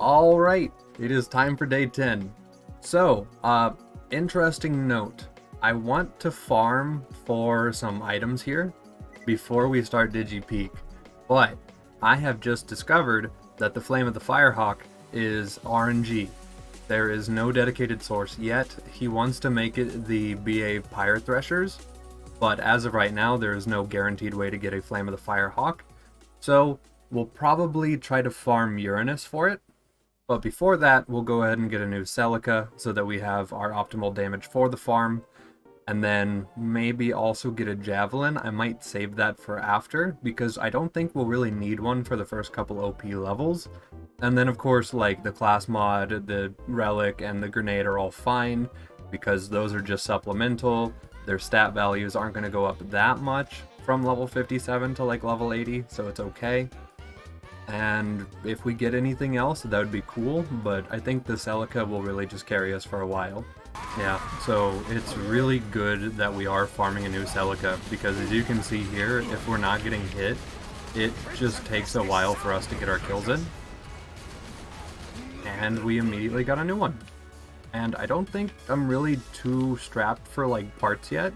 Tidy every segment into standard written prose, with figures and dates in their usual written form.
Alright, it is time for day 10. So, interesting note. I want to farm for some items here before we start Digi Peak, but I have just discovered that the Flame of the Firehawk is RNG. There is no dedicated source yet. He wants to make it the BA Pyre Threshers, but as of right now, there is no guaranteed way to get a Flame of the Firehawk. So, we'll probably try to farm Uranus for it. But before that, we'll go ahead and get a new Celica so that we have our optimal damage for the farm. And then maybe also get a Javelin. I might save that for after, because I don't think we'll really need one for the first couple OP levels. And then of course, like the class mod, the relic, and the grenade are all fine, because those are just supplemental. Their stat values aren't going to go up that much from level 57 to like level 80, so it's okay. And if we get anything else, that would be cool, but I think the Celica will really just carry us for a while. Yeah, so it's really good that we are farming a new Celica, because as you can see here, if we're not getting hit, it just takes a while for us to get our kills in. And we immediately got a new one. And I don't think I'm really too strapped for like parts yet.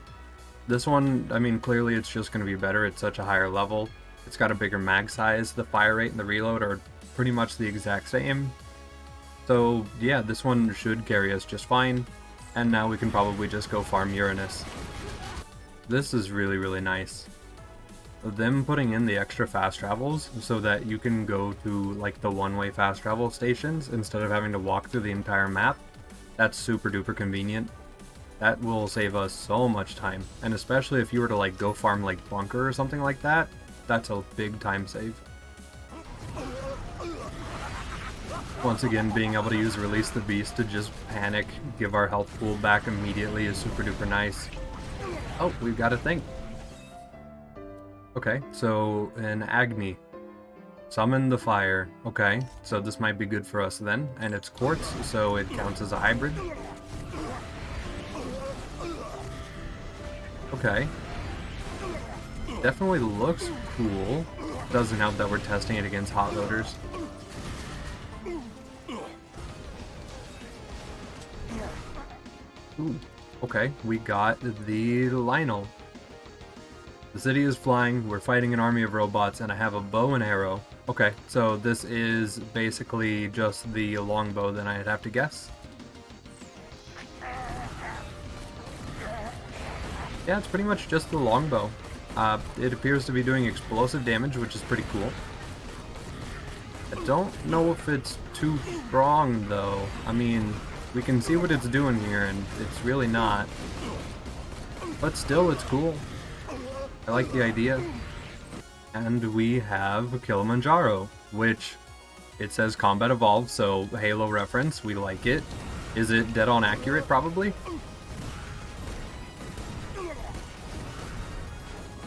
This one, I mean, clearly it's just going to be better, it's such a higher level. It's got a bigger mag size, the fire rate and the reload are pretty much the exact same. So yeah, this one should carry us just fine. And now we can probably just go farm Uranus. This is really, really nice. Them putting in the extra fast travels so that you can go to like the one-way fast travel stations instead of having to walk through the entire map. That's super duper convenient. That will save us so much time. And especially if you were to like go farm like Bunker or something like that, that's a big time save. Once again, being able to use Release the Beast to just panic, give our health pool back immediately is super duper nice. Oh, we've got a thing. Okay, so an Agni. Summon the fire. Okay, so this might be good for us then. And it's quartz, so it counts as a hybrid. Okay. Definitely looks cool. Doesn't help that we're testing it against hot loaders. Ooh, okay, we got the Lionel. The city is flying, we're fighting an army of robots, and I have a bow and arrow. Okay, so this is basically just the longbow then I'd have to guess. Yeah, it's pretty much just the longbow. It appears to be doing explosive damage, which is pretty cool. I don't know if it's too strong, though. I mean, we can see what it's doing here, and it's really not. But still, it's cool. I like the idea. And we have Kilimanjaro, which it says Combat Evolved, so Halo reference, we like it. Is it dead on accurate, probably?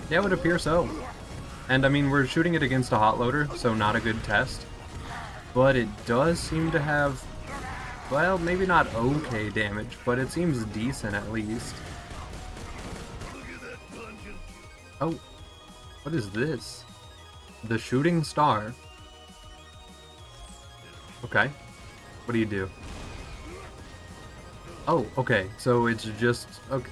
Yeah, it would appear so. And I mean, we're shooting it against a hot loader, so not a good test. But it does seem to have, well, maybe not okay damage, but it seems decent at least. Oh, what is this? The Shooting Star. Okay, what do you do? Oh, okay, so it's just,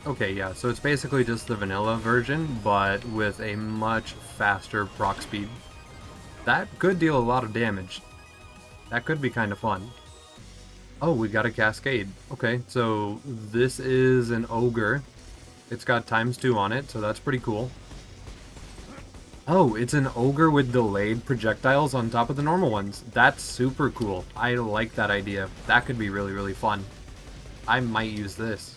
okay, yeah, so it's basically just the vanilla version, but with a much faster proc speed. That could deal a lot of damage. That could be kind of fun. Oh, we got a Cascade. Okay, so this is an Ogre. It's got ×2 on it, so that's pretty cool. Oh, it's an Ogre with delayed projectiles on top of the normal ones. That's super cool. I like that idea. That could be really, really fun. I might use this.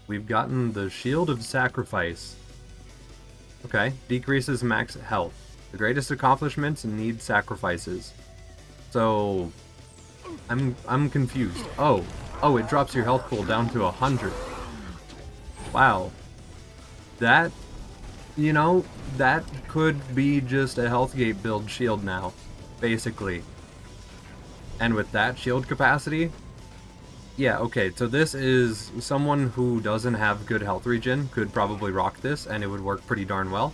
We've gotten the Shield of Sacrifice. Okay, decreases max health. The greatest accomplishments need sacrifices. So, I'm confused. Oh, it drops your health pool down to 100. Wow. That, you know, that could be just a health gate build shield now, basically. And with that shield capacity, Yeah, okay, so this is someone who doesn't have good health regen could probably rock this, and it would work pretty darn well.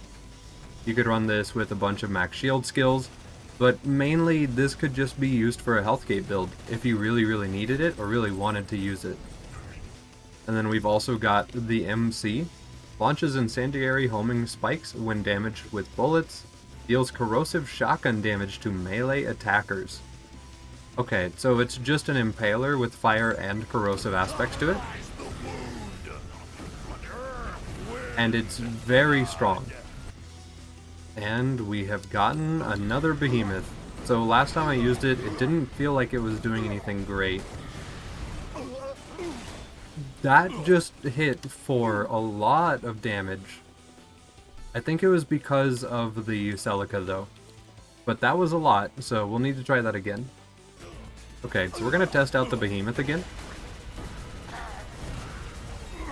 You could run this with a bunch of max shield skills, but mainly this could just be used for a health gate build if you really needed it or really wanted to use it. And then we've also got the MC. Launches incendiary homing spikes when damaged with bullets. Deals corrosive shotgun damage to melee attackers. Okay, so it's just an impaler with fire and corrosive aspects to it. And it's very strong. And we have gotten another behemoth. So last time I used it, it didn't feel like it was doing anything great. That just hit for a lot of damage. I think it was because of the Celica though. But that was a lot, so we'll need to try that again. Okay, so we're gonna test out the behemoth again.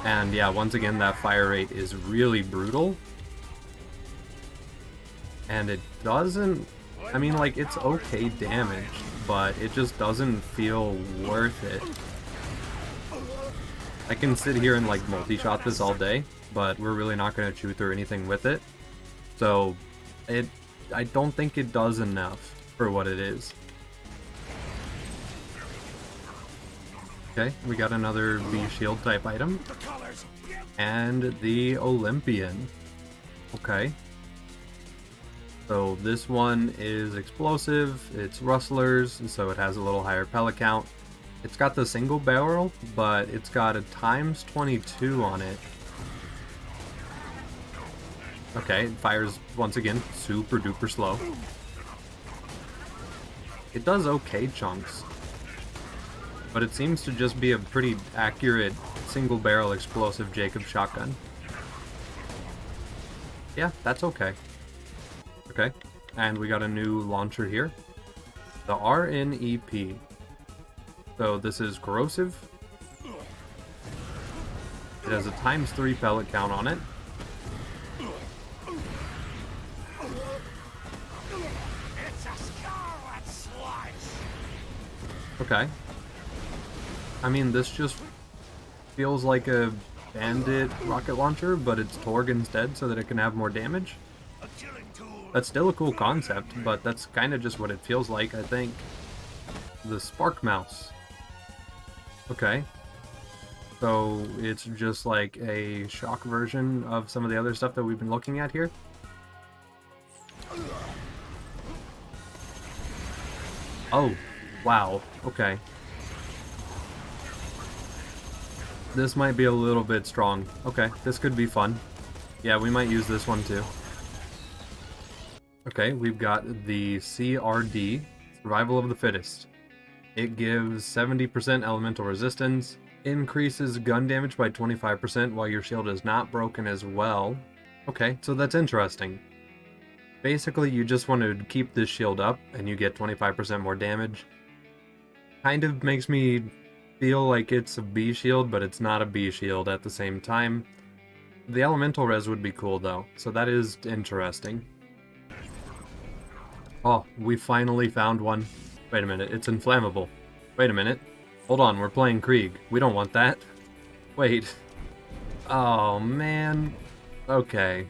And yeah, once again, that fire rate is really brutal. And it doesn't... I mean, like, it's okay damage, but it just doesn't feel worth it. I can sit here and, like, multi-shot this all day, but we're really not going to chew through anything with it. So, I don't think it does enough for what it is. Okay, we got another V-Shield type item. And the Olympian. Okay. So this one is explosive, it's rustlers, so it has a little higher pellet count. It's got the single barrel, but it's got a times 22 on it. Okay, it fires, once again, super duper slow. It does okay chunks, but it seems to just be a pretty accurate single barrel explosive Jacob shotgun. Yeah, that's okay. Okay, and we got a new launcher here. The RNEP. So this is corrosive. It has a times 3 pellet count on it. Okay. I mean, this just feels like a bandit rocket launcher, but it's Torg instead so that it can have more damage. That's still a cool concept, but that's kind of just what it feels like, I think. The Spark Mouse. Okay. So it's just like a shock version of some of the other stuff that we've been looking at here. Oh, wow. Okay. This might be a little bit strong. Okay, this could be fun. Yeah, we might use this one too. Okay, we've got the CRD, Survival of the Fittest. It gives 70% elemental resistance, increases gun damage by 25% while your shield is not broken as well. Okay, so that's interesting. Basically, you just want to keep this shield up and you get 25% more damage. Kind of makes me feel like it's a B shield, but it's not a B shield at the same time. The elemental res would be cool though, so that is interesting. Oh, we finally found one. Wait a minute, it's inflammable. Wait a minute. Hold on, we're playing Krieg. We don't want that. Wait. Oh, man. Okay.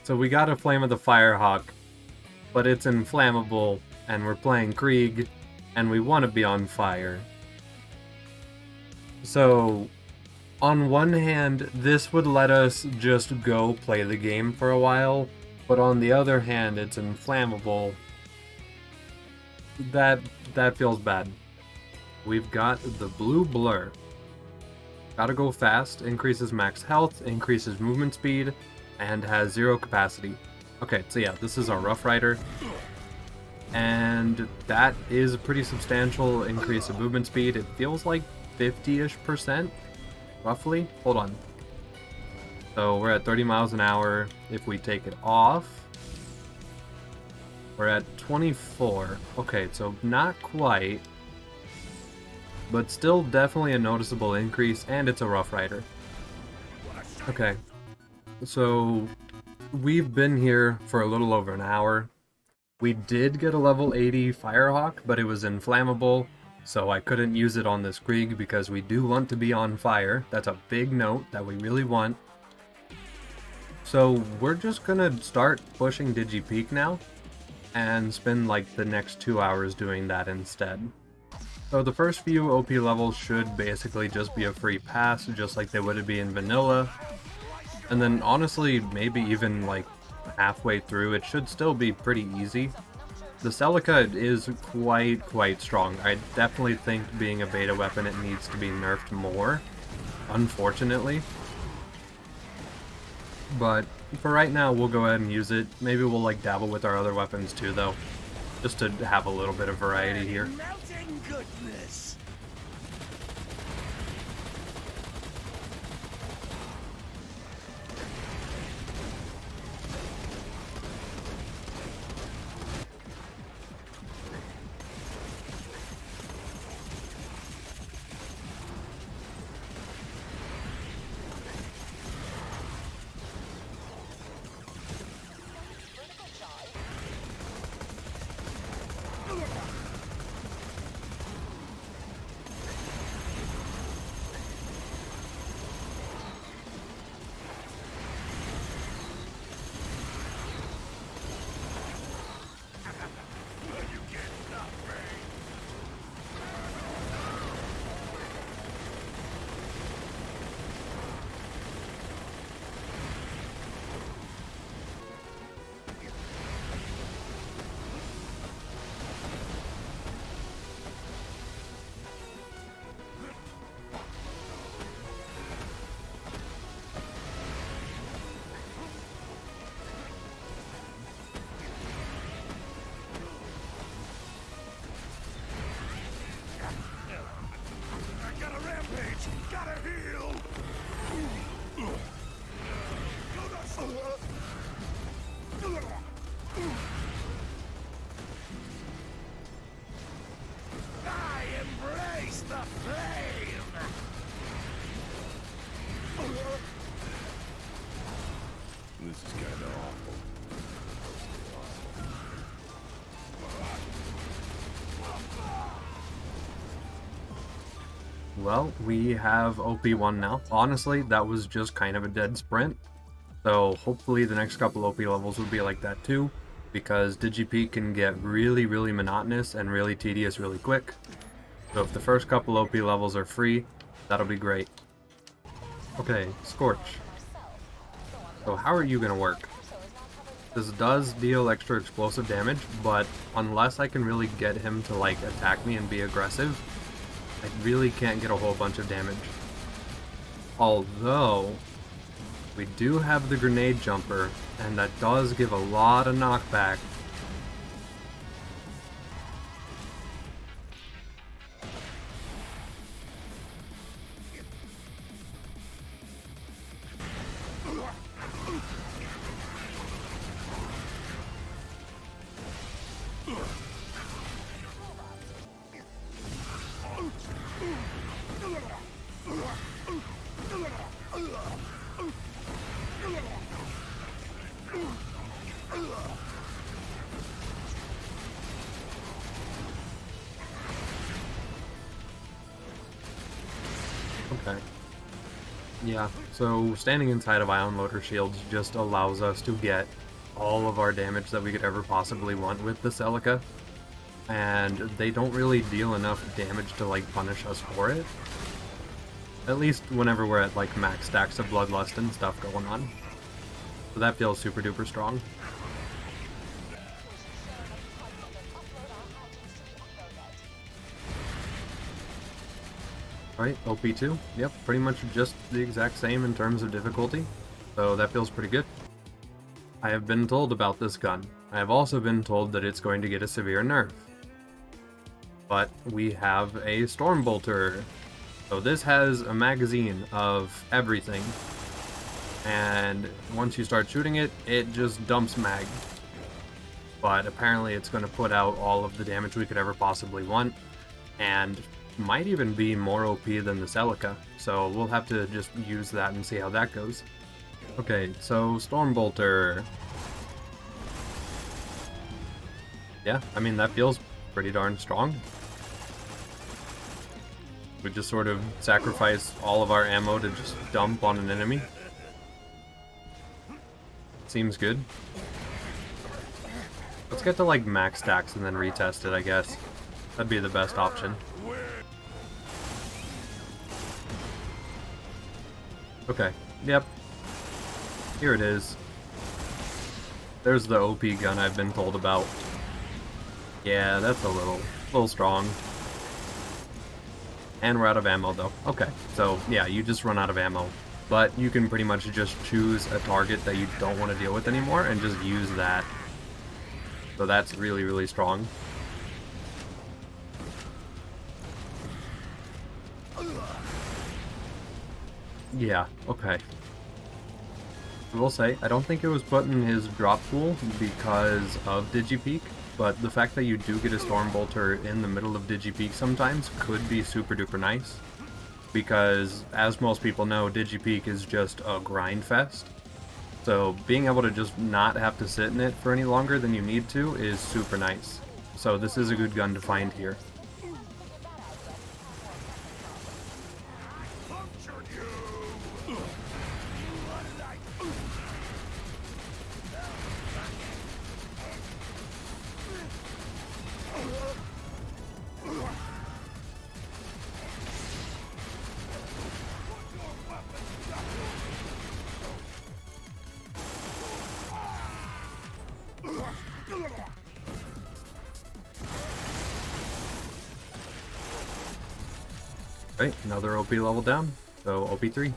So we got a Flame of the Firehawk, but it's inflammable, and we're playing Krieg, and we want to be on fire. So, on one hand, this would let us just go play the game for a while, but on the other hand, it's inflammable. That feels bad. We've got the Blue Blur. Gotta go fast, increases max health, increases movement speed, and has 0 capacity. Okay, so yeah, this is our Rough Rider. And that is a pretty substantial increase of movement speed. It feels like 50-ish%, roughly. Hold on. So we're at 30 miles an hour. If we take it off, we're at 24. Okay, so not quite, but still definitely a noticeable increase, and it's a Rough Rider. Okay, so we've been here for a little over an hour. We did get a level 80 Firehawk, but it was inflammable, so I couldn't use it on this Krieg because we do want to be on fire. That's a big note that we really want. So we're just gonna start pushing Digi Peak now, and spend like the next 2 hours doing that instead. So the first few OP levels should basically just be a free pass, just like they would be in vanilla. And then honestly, maybe even like halfway through, it should still be pretty easy. The Celica is quite strong. I definitely think being a beta weapon, it needs to be nerfed more, unfortunately. But for right now, we'll go ahead and use it. Maybe we'll like dabble with our other weapons too, though, just to have a little bit of variety here. Goodness. This is kinda awful. Well, we have OP1 now. Honestly, that was just kind of a dead sprint. So hopefully the next couple OP levels will be like that too, because Digipeak can get really monotonous and really tedious really quick. So if the first couple OP levels are free, that'll be great. Okay, Scorch. So how are you gonna work? This does deal extra explosive damage, but unless I can really get him to like attack me and be aggressive, I really can't get a whole bunch of damage. Although, we do have the grenade jumper, and that does give a lot of knockback. Okay. Yeah, so standing inside of Ion Loader Shields just allows us to get all of our damage that we could ever possibly want with the Celica, and they don't really deal enough damage to like punish us for it. At least whenever we're at like max stacks of Bloodlust and stuff going on. So that feels super duper strong. Alright, OP2. Yep, pretty much just the exact same in terms of difficulty, so that feels pretty good. I have been told about this gun. I have also been told that it's going to get a severe nerf. But we have a Storm Bolter. So this has a magazine of everything, and once you start shooting it, it just dumps mag. But apparently it's going to put out all of the damage we could ever possibly want, and might even be more OP than the Celica, so we'll have to just use that and see how that goes. Okay, so Storm Bolter. Yeah, I mean, that feels pretty darn strong. We just sort of sacrifice all of our ammo to just dump on an enemy. Seems good. Let's get to like max stacks and then retest it, I guess. That'd be the best option. Okay, yep. Here it is. There's the OP gun I've been told about. Yeah, that's a little strong. And we're out of ammo though. Okay, so yeah, you just run out of ammo. But you can pretty much just choose a target that you don't want to deal with anymore and just use that. So that's really, really strong. Yeah, okay. I will say, I don't think it was put in his drop pool because of Digi Peak, but the fact that you do get a Storm Bolter in the middle of Digi Peak sometimes could be super duper nice. Because, as most people know, Digi Peak is just a grind fest. So being able to just not have to sit in it for any longer than you need to is super nice. So this is a good gun to find here. Right, another OP level down, so OP3.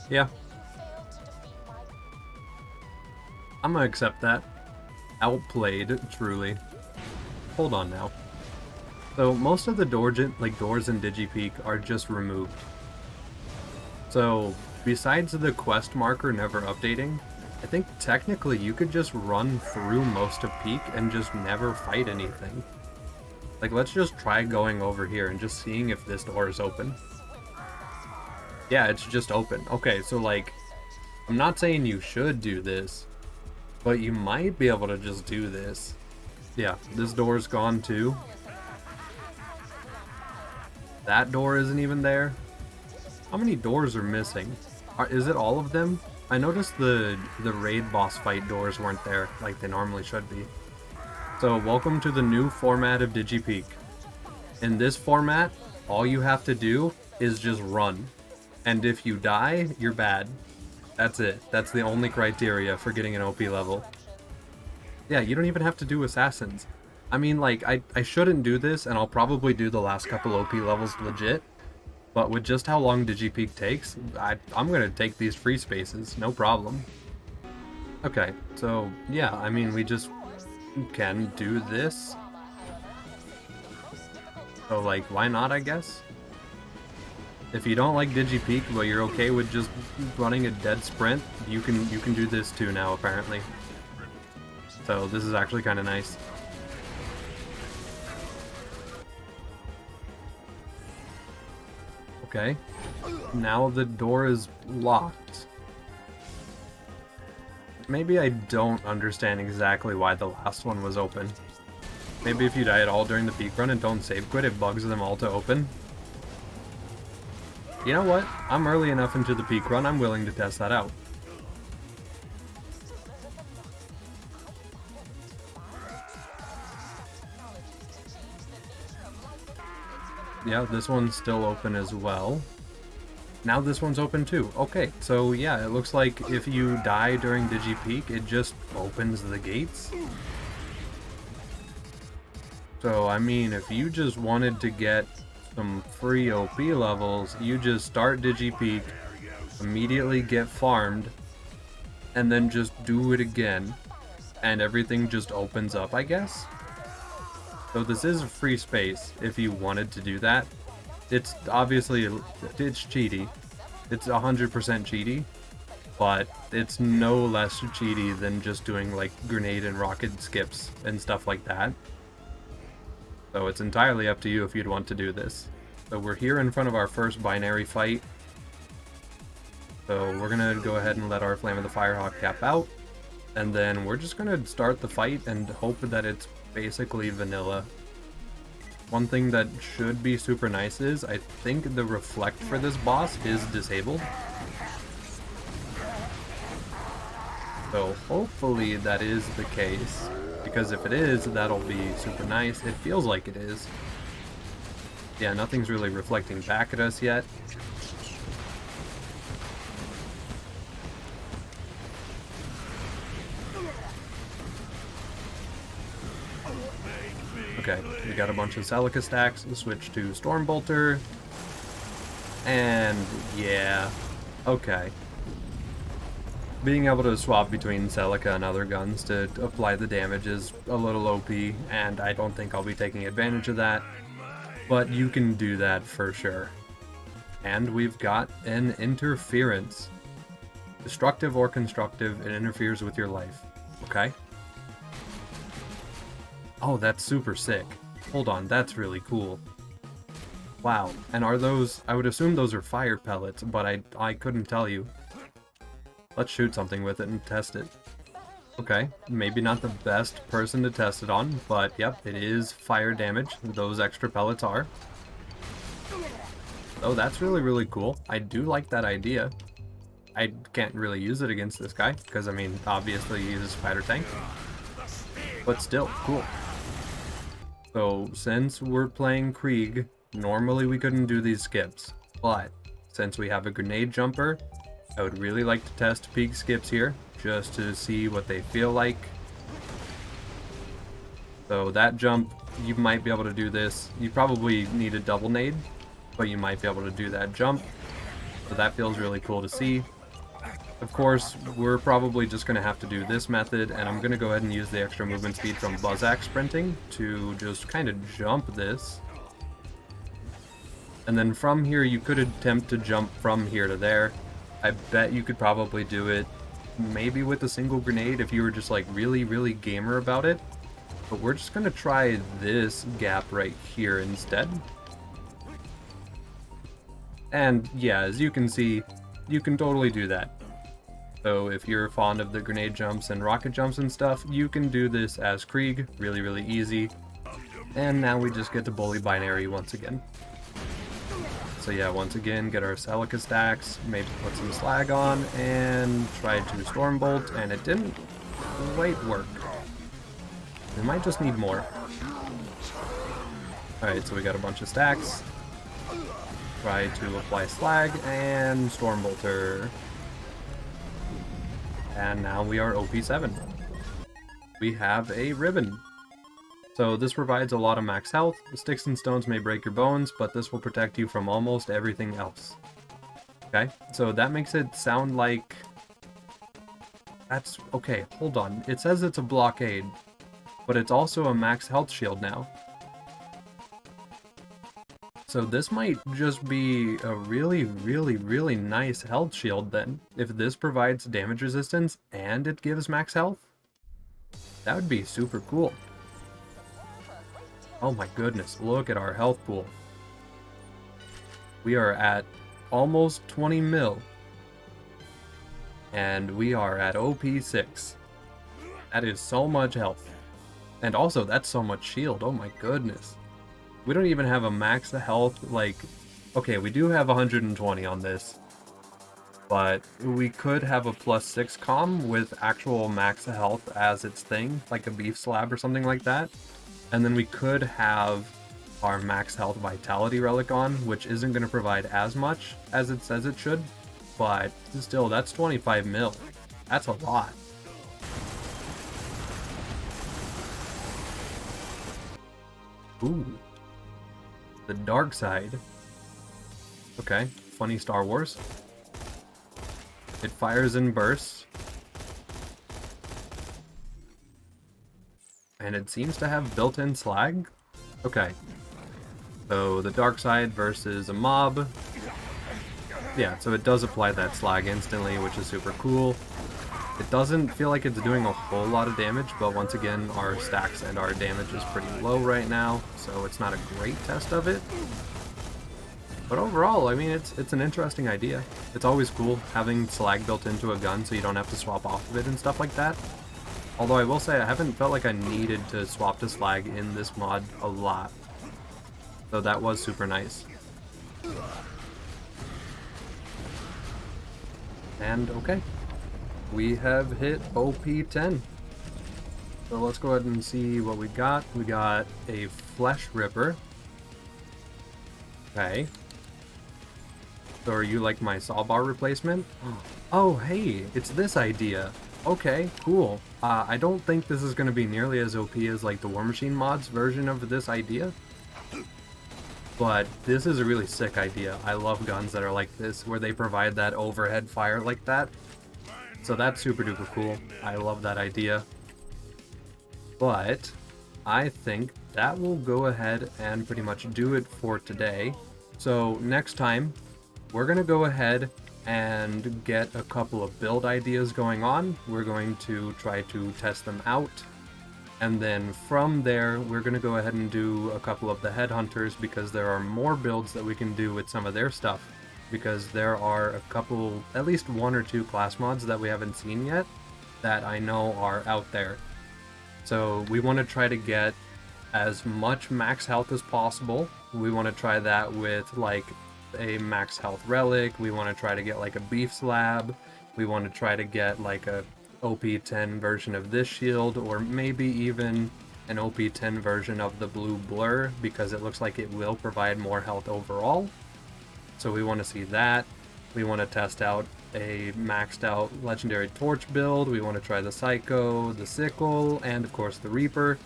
Yeah. I'm gonna accept that. Outplayed, truly. Hold on now. So most of the doors in Digipeak are just removed. So besides the quest marker never updating, I think technically you could just run through most of Peak and just never fight anything. Like, let's just try going over here and just seeing if this door is open. Yeah, it's just open. Okay, so like, I'm not saying you should do this, but you might be able to just do this. Yeah, this door's gone too. That door isn't even there. How many doors are missing? Is it all of them? I noticed the raid boss fight doors weren't there like they normally should be. So welcome to the new format of Digipeak. In this format, all you have to do is just run. And if you die, you're bad. That's it. That's the only criteria for getting an OP level. Yeah, you don't even have to do assassins. I mean, like, I shouldn't do this, and I'll probably do the last couple OP levels legit. But with just how long Digipeak takes, I'm gonna take these free spaces, no problem. Okay, so yeah, I mean, we just can do this. So like, why not, I guess? If you don't like Digipeak, but you're okay with just running a dead sprint, you can do this too now, apparently. So this is actually kind of nice. Okay, now the door is locked. Maybe I don't understand exactly why the last one was open. Maybe if you die at all during the peak run and don't save quit, it bugs them all to open. You know what? I'm early enough into the peak run, I'm willing to test that out. Yeah, this one's still open as well. Now this one's open too. Okay, so yeah, it looks like if you die during Digipeak, it just opens the gates. So, I mean, if you just wanted to get some free OP levels, you just start Digipeak, immediately get farmed, and then just do it again. And everything just opens up, I guess? So this is a free space if you wanted to do that. It's obviously, it's cheaty. It's 100% cheaty, but it's no less cheaty than just doing like grenade and rocket skips and stuff like that. So it's entirely up to you if you'd want to do this. So we're here in front of our first binary fight. So we're gonna go ahead and let our Flame of the Firehawk cap out. And then we're just gonna start the fight and hope that it's basically vanilla. One thing that should be super nice is, I think the reflect for this boss is disabled. So hopefully that is the case, because if it is, that'll be super nice. It feels like it is. Yeah, nothing's really reflecting back at us yet. Okay, we got a bunch of Celica stacks. We'll switch to Storm Bolter. And yeah, okay. Being able to swap between Celica and other guns to apply the damage is a little OP, and I don't think I'll be taking advantage of that. But you can do that for sure. And we've got an interference. Destructive or constructive, it interferes with your life. Okay? Oh, that's super sick. Hold on, that's really cool. Wow, and are those... I would assume those are fire pellets, but I couldn't tell you. Let's shoot something with it and test it. Okay, maybe not the best person to test it on, but yep, it is fire damage. Those extra pellets are. Oh, that's really, really cool. I do like that idea. I can't really use it against this guy, because, I mean, obviously he uses spider tank. But still, cool. So, since we're playing Krieg, normally we couldn't do these skips. But, since we have a grenade jumper, I would really like to test peak skips here, just to see what they feel like. So that jump, you might be able to do this. You probably need a double nade, but you might be able to do that jump. So that feels really cool to see. Of course, we're probably just going to have to do this method, and I'm going to go ahead and use the extra movement speed from Buzzak sprinting to just kind of jump this. And then from here, you could attempt to jump from here to there. I bet you could probably do it maybe with a single grenade if you were just like really, really gamer about it. But we're just going to try this gap right here instead. And yeah, as you can see, you can totally do that. So if you're fond of the grenade jumps and rocket jumps and stuff, you can do this as Krieg, really, really easy. And now we just get to bully binary once again. So yeah, once again, get our Celica stacks, maybe put some slag on, and try to Storm Bolt, and it didn't quite work. We might just need more. Alright, so we got a bunch of stacks. Try to apply slag, and Storm Bolter. And now we are OP7. We have a ribbon. So this provides a lot of max health. The sticks and stones may break your bones, but this will protect you from almost everything else. Okay, so that makes it sound like... That's... okay, hold on. It says it's a blockade, but it's also a max health shield now. So this might just be a really, really, really nice health shield then. If this provides damage resistance and it gives max health, that would be super cool. Oh my goodness, look at our health pool. We are at almost 20 mil. And we are at OP6. That is so much health. And also, that's so much shield, oh my goodness. We don't even have a max health, like... Okay, we do have 120 on this. But we could have a +6 comm with actual max health as its thing, like a beef slab or something like that. And then we could have our max health vitality relic on, which isn't going to provide as much as it says it should. But still, that's 25 mil. That's a lot. Ooh. The dark side. Okay, funny Star Wars. It fires in bursts. And it seems to have built-in slag. Okay. So the dark side versus a mob. Yeah, so it does apply that slag instantly, which is super cool. It doesn't feel like it's doing a whole lot of damage, but once again, our stacks and our damage is pretty low right now, so it's not a great test of it. But overall, I mean, it's an interesting idea. It's always cool having slag built into a gun so you don't have to swap off of it and stuff like that. Although I will say I haven't felt like I needed to swap to slag in this mod a lot. So that was super nice. And okay, we have hit OP10. So let's go ahead and see what we got. We got a Flesh Ripper. Okay. So are you like my sawbar replacement? Oh, hey, it's this idea. Okay, cool. I don't think this is going to be nearly as OP as like the War Machine mods version of this idea. But this is a really sick idea. I love guns that are like this, where they provide that overhead fire like that. So that's super duper cool. I love that idea. But I think that will go ahead and pretty much do it for today. So next time, we're going to go ahead and get a couple of build ideas going on. We're going to try to test them out. And then from there, we're going to go ahead and do a couple of the headhunters because there are more builds that we can do with some of their stuff. Because there are a couple, at least one or two class mods that we haven't seen yet that I know are out there. So we want to try to get as much max health as possible. We want to try that with like a max health relic. We want to try to get like a beef slab. We want to try to get like a OP10 version of this shield, or maybe even an OP10 version of the blue blur, because it looks like it will provide more health overall. So we want to see that. We want to test out a maxed out legendary torch build. We want to try the Psycho, the Sickle, and of course the Reaper.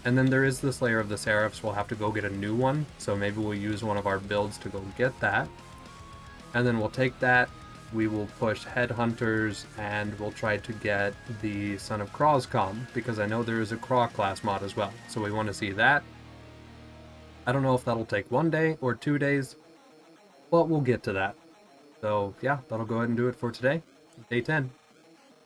And then there is the Slayer of the Seraphs. We'll have to go get a new one, so maybe we'll use one of our builds to go get that. And then we'll take that, we will push Headhunters, and we'll try to get the Son of Krozcom, because I know there is a Craw class mod as well, so we want to see that. I don't know if that'll take 1 day or 2 days, but we'll get to that. So yeah, that'll go ahead and do it for today. Day 10.